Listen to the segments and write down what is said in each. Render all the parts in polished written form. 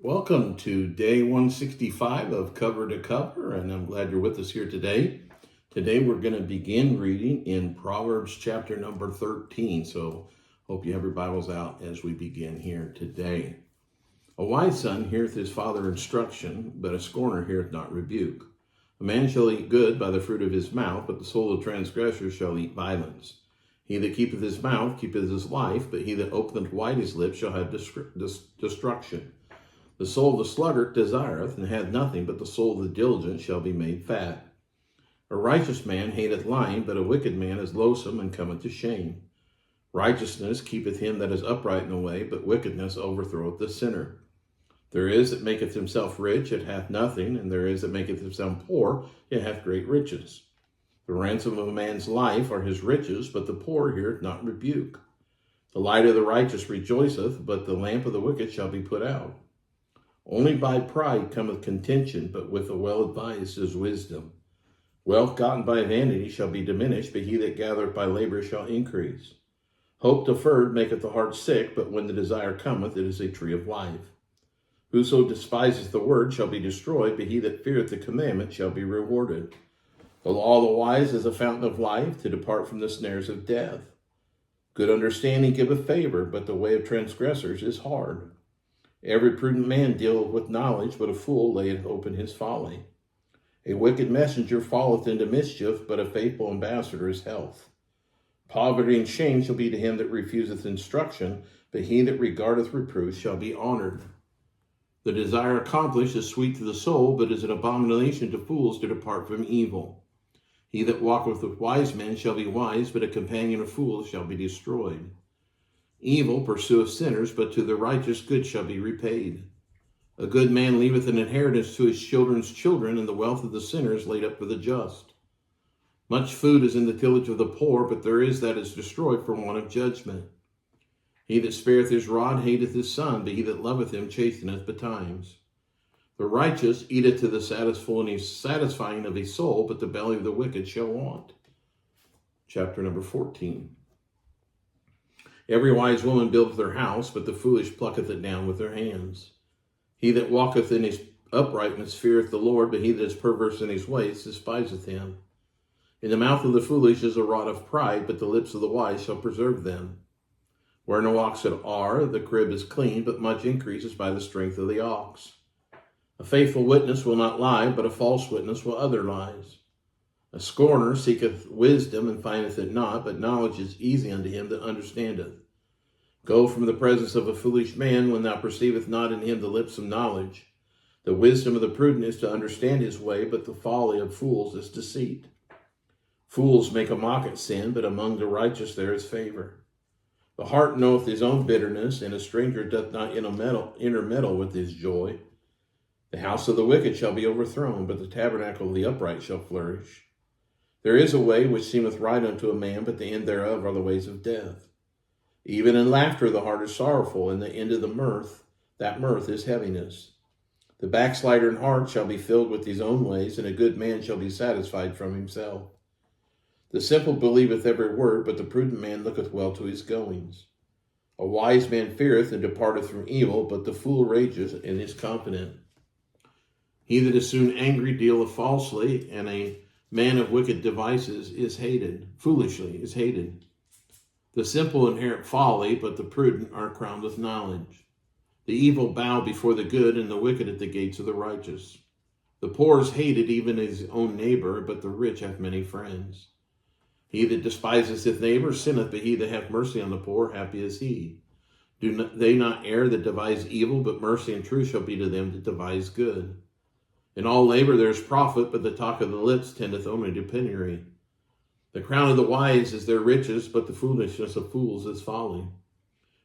Welcome to day 165 of Cover to Cover, and I'm glad you're with us here today. Today we're going to begin reading in Proverbs chapter number 13, so hope you have your Bibles out as we begin here today. A wise son heareth his father instruction, but a scorner heareth not rebuke. A man shall eat good by the fruit of his mouth, but the soul of transgressors shall eat violence. He that keepeth his mouth keepeth his life, but he that openeth wide his lips shall have destruction. The soul of the sluggard desireth, and hath nothing, but the soul of the diligent shall be made fat. A righteous man hateth lying, but a wicked man is loathsome and cometh to shame. Righteousness keepeth him that is upright in the way, but wickedness overthroweth the sinner. There is that maketh himself rich, yet hath nothing, and there is that maketh himself poor, yet hath great riches. The ransom of a man's life are his riches, but the poor heareth not rebuke. The light of the righteous rejoiceth, but the lamp of the wicked shall be put out. Only by pride cometh contention, but with the well-advised is wisdom. Wealth gotten by vanity shall be diminished, but he that gathereth by labor shall increase. Hope deferred maketh the heart sick, but when the desire cometh, it is a tree of life. Whoso despiseth the word shall be destroyed, but he that feareth the commandment shall be rewarded. The law of the wise is a fountain of life, to depart from the snares of death. Good understanding giveth favor, but the way of transgressors is hard. Every prudent man dealeth with knowledge, but a fool layeth open his folly. A wicked messenger falleth into mischief, but a faithful ambassador is health. Poverty and shame shall be to him that refuseth instruction, but he that regardeth reproof shall be honored. The desire accomplished is sweet to the soul, but is an abomination to fools to depart from evil. He that walketh with wise men shall be wise, but a companion of fools shall be destroyed. Evil pursueth sinners, but to the righteous good shall be repaid. A good man leaveth an inheritance to his children's children, and the wealth of the sinner is laid up for the just. Much food is in the tillage of the poor, but there is that is destroyed for want of judgment. He that spareth his rod hateth his son, but he that loveth him chasteneth betimes. The righteous eateth to the satisfying of his soul, but the belly of the wicked shall want. Chapter number 14. Every wise woman buildeth her house, but the foolish plucketh it down with her hands. He that walketh in his uprightness feareth the Lord, but he that is perverse in his ways despiseth him. In the mouth of the foolish is a rod of pride, but the lips of the wise shall preserve them. Where no oxen are, the crib is clean, but much increases by the strength of the ox. A faithful witness will not lie, but a false witness will utter lies. A scorner seeketh wisdom and findeth it not, but knowledge is easy unto him that understandeth. Go from the presence of a foolish man when thou perceivest not in him the lips of knowledge. The wisdom of the prudent is to understand his way, but the folly of fools is deceit. Fools make a mock at sin, but among the righteous there is favor. The heart knoweth his own bitterness, and a stranger doth not intermeddle with his joy. The house of the wicked shall be overthrown, but the tabernacle of the upright shall flourish. There is a way which seemeth right unto a man, but the end thereof are the ways of death. Even in laughter the heart is sorrowful, and the end of that mirth is heaviness. The backslider in heart shall be filled with his own ways, and a good man shall be satisfied from himself. The simple believeth every word, but the prudent man looketh well to his goings. A wise man feareth and departeth from evil, but the fool rageth and is confident. He that is soon angry dealeth falsely, and a man of wicked devices is hated, foolishly is hated. The simple inherit folly, but the prudent are crowned with knowledge. The evil bow before the good, and the wicked at the gates of the righteous. The poor is hated even as his own neighbor, but the rich hath many friends. He that despiseth his neighbor sinneth, but he that hath mercy on the poor, happy is he. Do they not err that devise evil, but mercy and truth shall be to them that devise good. In all labor there is profit, but the talk of the lips tendeth only to penury. The crown of the wise is their riches, but the foolishness of fools is folly.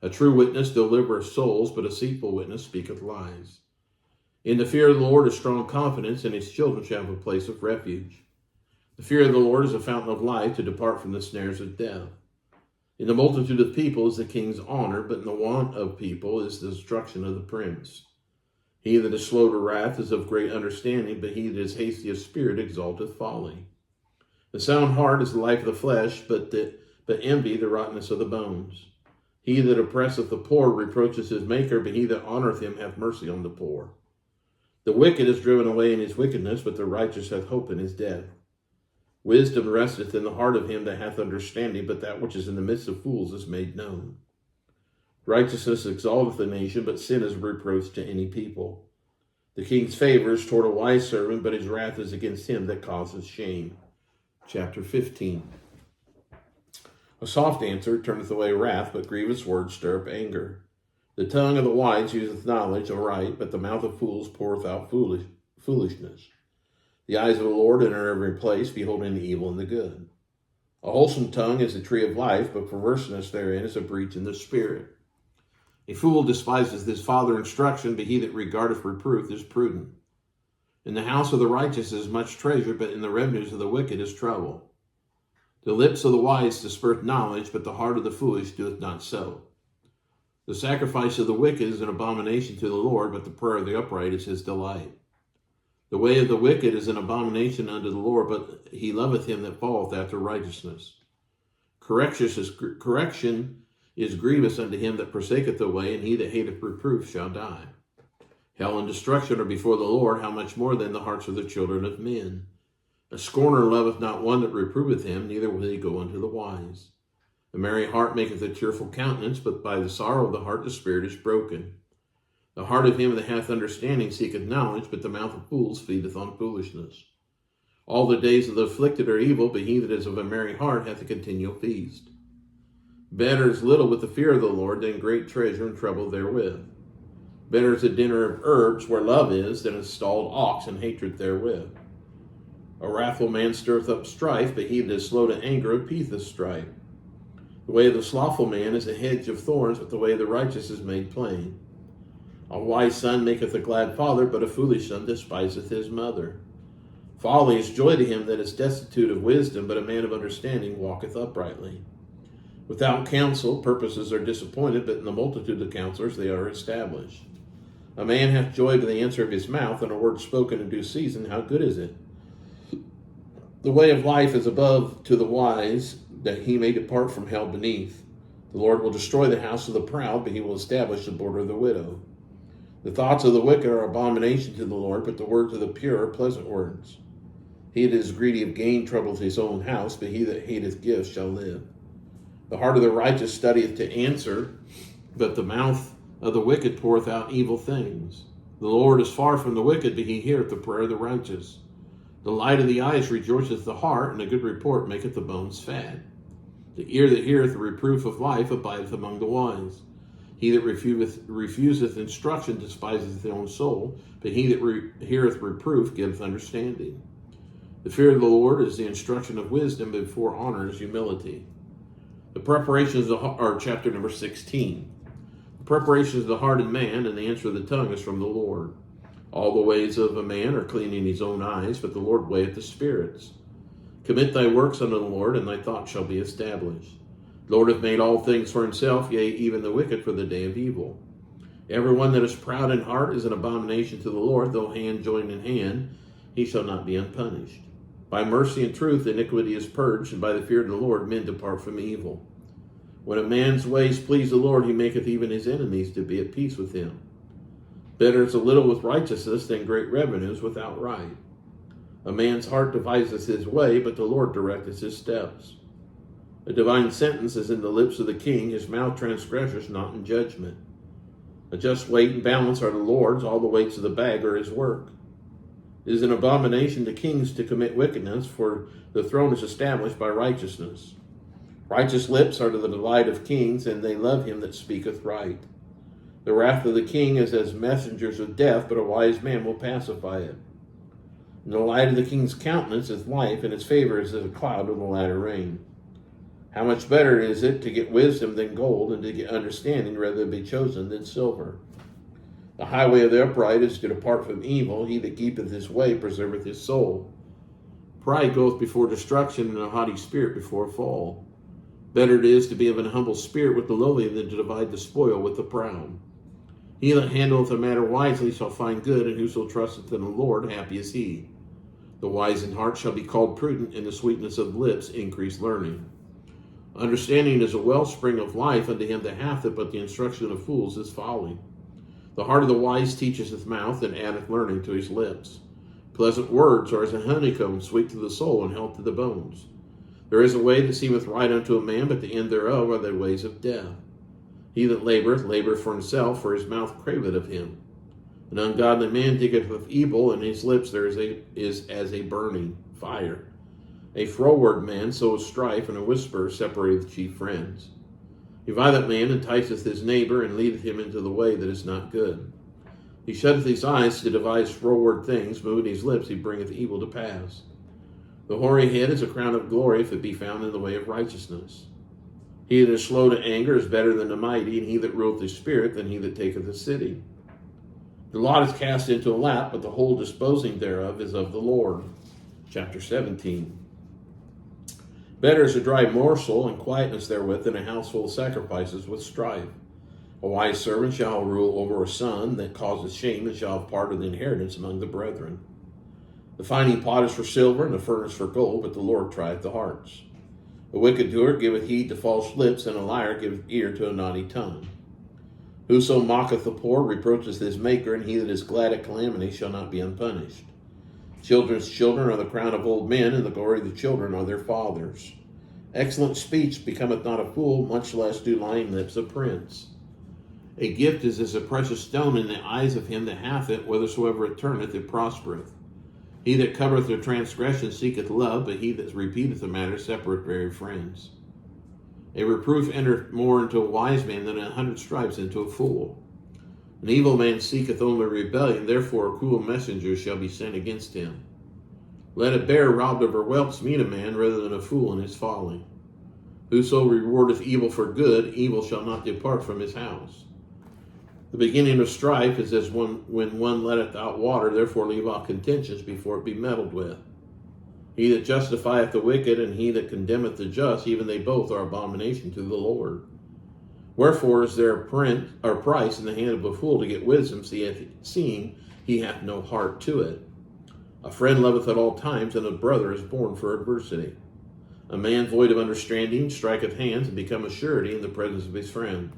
A true witness delivereth souls, but a deceitful witness speaketh lies. In the fear of the Lord is strong confidence, and his children shall have a place of refuge. The fear of the Lord is a fountain of life, to depart from the snares of death. In the multitude of people is the king's honor, but in the want of people is the destruction of the prince. He that is slow to wrath is of great understanding, but he that is hasty of spirit exalteth folly. The sound heart is the life of the flesh, but envy the rottenness of the bones. He that oppresseth the poor reproacheth his maker, but he that honoureth him hath mercy on the poor. The wicked is driven away in his wickedness, but the righteous hath hope in his death. Wisdom resteth in the heart of him that hath understanding, but that which is in the midst of fools is made known. Righteousness exalteth a nation, but sin is a reproach to any people. The king's favor is toward a wise servant, but his wrath is against him that causeth shame. Chapter 15. A soft answer turneth away wrath, but grievous words stir up anger. The tongue of the wise useth knowledge aright, but the mouth of fools poureth out foolishness. The eyes of the Lord enter every place, beholding the evil and the good. A wholesome tongue is the tree of life, but perverseness therein is a breach in the spirit. A fool despiseth his father's instruction, but he that regardeth reproof is prudent. In the house of the righteous is much treasure, but in the revenues of the wicked is trouble. The lips of the wise disperse knowledge, but the heart of the foolish doeth not so. The sacrifice of the wicked is an abomination to the Lord, but the prayer of the upright is his delight. The way of the wicked is an abomination unto the Lord, but he loveth him that falleth after righteousness. Correction is grievous unto him that forsaketh the way, and he that hateth reproof shall die. Hell and destruction are before the Lord, how much more than the hearts of the children of men? A scorner loveth not one that reproveth him, neither will he go unto the wise. A merry heart maketh a cheerful countenance, but by the sorrow of the heart the spirit is broken. The heart of him that hath understanding seeketh knowledge, but the mouth of fools feedeth on foolishness. All the days of the afflicted are evil, but he that is of a merry heart hath a continual feast. Better is little with the fear of the Lord than great treasure and trouble therewith. Better is a dinner of herbs where love is than a stalled ox and hatred therewith. A wrathful man stirreth up strife, but he that is slow to anger appeaseth strife. The way of the slothful man is a hedge of thorns, but the way of the righteous is made plain. A wise son maketh a glad father, but a foolish son despiseth his mother. Folly is joy to him that is destitute of wisdom, but a man of understanding walketh uprightly. Without counsel, purposes are disappointed, but in the multitude of counselors they are established. A man hath joy by the answer of his mouth, and a word spoken in due season, how good is it? The way of life is above to the wise, that he may depart from hell beneath. The Lord will destroy the house of the proud, but he will establish the border of the widow. The thoughts of the wicked are abomination to the Lord, but the words of the pure are pleasant words. He that is greedy of gain troubleth his own house, but he that hateth gifts shall live. The heart of the righteous studieth to answer, but the mouth of the wicked poureth out evil things. The Lord is far from the wicked, but he heareth the prayer of the righteous. The light of the eyes rejoiceth the heart, and a good report maketh the bones fat. The ear that heareth the reproof of life abideth among the wise. He that refuseth instruction despiseth his own soul, but he that heareth reproof giveth understanding. The fear of the Lord is the instruction of wisdom, but before honor is humility. The preparations are chapter number 16. The preparations of the heart in man, and the answer of the tongue is from the Lord. All the ways of a man are clean in his own eyes, but the Lord weigheth the spirits. Commit thy works unto the Lord, and thy thoughts shall be established. The Lord hath made all things for himself, yea, even the wicked for the day of evil. Every one that is proud in heart is an abomination to the Lord, though hand join in hand, he shall not be unpunished. By mercy and truth iniquity is purged, and by the fear of the Lord men depart from evil. When a man's ways please the Lord, he maketh even his enemies to be at peace with him. Better is a little with righteousness than great revenues without right. A man's heart deviseth his way, but the Lord directeth his steps. A divine sentence is in the lips of the king, his mouth transgresseth not in judgment. A just weight and balance are the Lord's, all the weights of the bag are his work. It is an abomination to kings to commit wickedness, for the throne is established by righteousness. Righteous lips are to the delight of kings, and they love him that speaketh right. The wrath of the king is as messengers of death, but a wise man will pacify it. And the light of the king's countenance is life, and his favor is as a cloud of the latter rain. How much better is it to get wisdom than gold, and to get understanding rather than be chosen than silver? The highway of the upright is to depart from evil. He that keepeth his way preserveth his soul. Pride goeth before destruction, and a haughty spirit before a fall. Better it is to be of an humble spirit with the lowly than to divide the spoil with the proud. He that handleth a matter wisely shall find good, and whoso trusteth in the Lord, happy is he. The wise in heart shall be called prudent, and the sweetness of lips increase learning. Understanding is a wellspring of life unto him that hath it, but the instruction of fools is folly. The heart of the wise teacheth his mouth, and addeth learning to his lips. Pleasant words are as a honeycomb, sweet to the soul, and health to the bones. There is a way that seemeth right unto a man, but the end thereof are the ways of death. He that laboureth for himself, for his mouth craveth of him. An ungodly man diggeth of evil, and his lips there is as a burning fire. A froward man soweth strife, and a whisperer separateth chief friends. A violent man enticeth his neighbor, and leadeth him into the way that is not good. He shutteth his eyes to devise froward things, moving his lips he bringeth evil to pass. The hoary head is a crown of glory, if it be found in the way of righteousness. He that is slow to anger is better than the mighty, and he that ruleth his spirit than he that taketh a city. The lot is cast into a lap, but the whole disposing thereof is of the Lord. Chapter 17. Better is a dry morsel, and quietness therewith, than a house full of sacrifices with strife. A wise servant shall rule over a son that causeth shame, and shall have part of the inheritance among the brethren. The finding pot is for silver, and the furnace for gold, but the Lord trieth the hearts. A wicked doer giveth heed to false lips, and a liar giveth ear to a naughty tongue. Whoso mocketh the poor reproacheth his maker, and he that is glad at calamity shall not be unpunished. Children's children are the crown of old men, and the glory of the children are their fathers. Excellent speech becometh not a fool, much less do lying lips a prince. A gift is as a precious stone in the eyes of him that hath it, whithersoever it turneth, it prospereth. He that covereth a transgression seeketh love, but he that repeateth a matter separate very friends. A reproof entereth more into a wise man than 100 stripes into a fool. An evil man seeketh only rebellion, therefore a cruel messenger shall be sent against him. Let a bear robbed of her whelps meet a man, rather than a fool in his folly. Whoso rewardeth evil for good, evil shall not depart from his house. The beginning of strife is as when one letteth out water, therefore leave off contentions before it be meddled with. He that justifieth the wicked, and he that condemneth the just, even they both are abomination to the Lord. Wherefore is there a price in the hand of a fool to get wisdom, seeing he hath no heart to it? A friend loveth at all times, and a brother is born for adversity. A man void of understanding striketh hands, and becometh surety in the presence of his friend.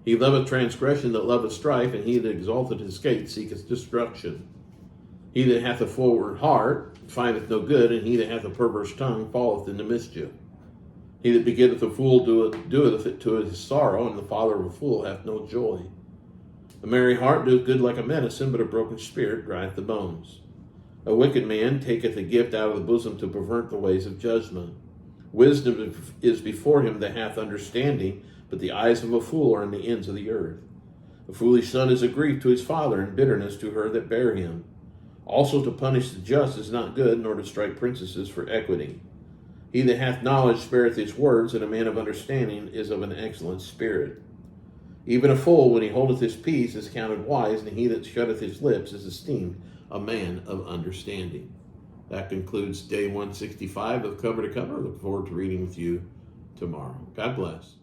He loveth transgression that loveth strife, and he that exalteth his gate seeketh destruction. He that hath a forward heart findeth no good, and he that hath a perverse tongue falleth into mischief. He that begetteth a fool doeth it to his sorrow, and the father of a fool hath no joy. A merry heart doeth good like a medicine, but a broken spirit drieth the bones. A wicked man taketh a gift out of the bosom to pervert the ways of judgment. Wisdom is before him that hath understanding, but the eyes of a fool are in the ends of the earth. A foolish son is a grief to his father, and bitterness to her that bare him. Also to punish the just is not good, nor to strike princesses for equity. He that hath knowledge spareth his words, and a man of understanding is of an excellent spirit. Even a fool, when he holdeth his peace, is counted wise, and he that shutteth his lips is esteemed a man of understanding. That concludes day 165 of Cover to Cover. I look forward to reading with you tomorrow. God bless.